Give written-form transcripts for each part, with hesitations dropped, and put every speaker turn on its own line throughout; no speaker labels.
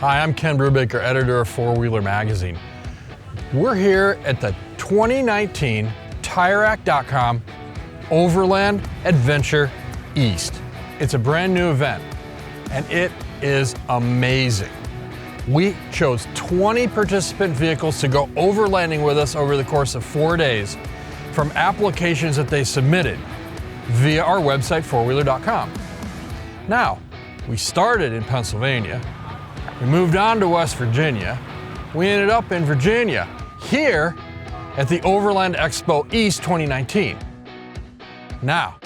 Hi, I'm Ken Brubaker, editor of Four Wheeler Magazine. We're here at the 2019 Tirerack.com Overland Adventure East. It's a brand new event and it is amazing. We chose 20 participant vehicles to go overlanding with us over the course of 4 days from applications that they submitted via our website, fourwheeler.com. Now, we started in Pennsylvania, we moved on to West Virginia, we ended up in Virginia, here at the Overland Expo East 2019. Now,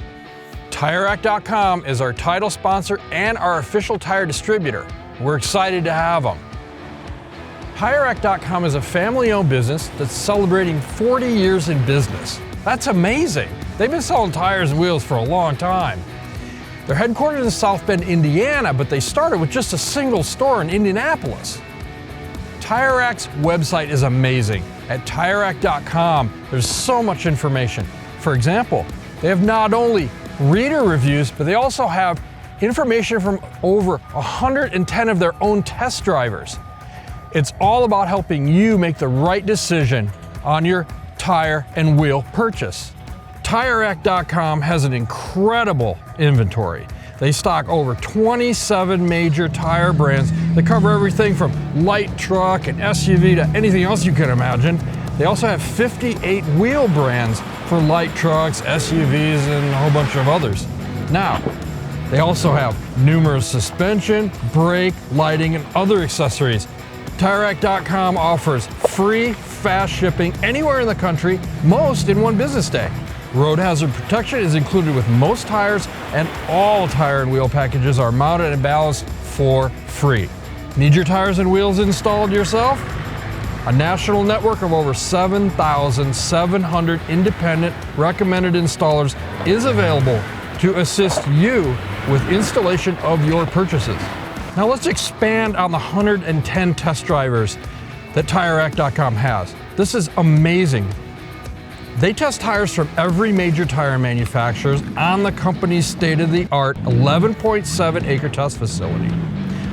Tirerack.com is our title sponsor and our official tire distributor. We're excited to have them. Tirerack.com is a family-owned business that's celebrating 40 years in business. That's amazing. They've been selling tires and wheels for a long time. They're headquartered in South Bend, Indiana, but they started with just a single store in Indianapolis. Tirerack's website is amazing. At Tirerack.com, there's so much information. For example, they have not only reader reviews, but they also have information from over 110 of their own test drivers. It's all about helping you make the right decision on your tire and wheel purchase. Tirerack.com has an incredible inventory. They stock over 27 major tire brands that cover everything from light truck and SUV to anything else you can imagine. They also have 58 wheel brands for light trucks, SUVs, and a whole bunch of others. Now, they also have numerous suspension, brake, lighting, and other accessories. Tirerack.com offers free, fast shipping anywhere in the country, most in one business day. Road hazard protection is included with most tires, and all tire and wheel packages are mounted and balanced for free. Need your tires and wheels installed yourself? A national network of over 7,700 independent recommended installers is available to assist you with installation of your purchases. Now let's expand on the 110 test drivers that Tirerack.com has. This is amazing. They test tires from every major tire manufacturer on the company's state-of-the-art 11.7 acre test facility.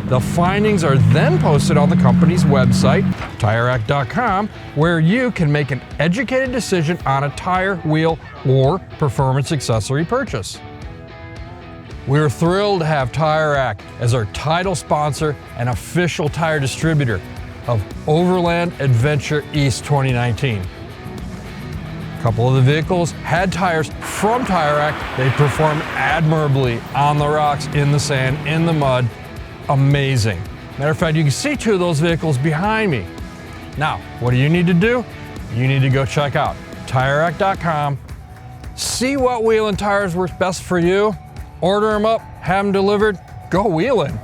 The findings are then posted on the company's website, Tirerack.com, where you can make an educated decision on a tire, wheel, or performance accessory purchase. We're thrilled to have Tirerack as our title sponsor and official tire distributor of Overland Adventure East 2019. A couple of the vehicles had tires from Tirerack. They performed admirably on the rocks, in the sand, in the mud. Amazing. Matter of fact, you can see two of those vehicles behind me. Now, what do you need to do? You need to go check out Tirerack.com, see what wheel and tires work best for you, order them up, have them delivered, go wheeling.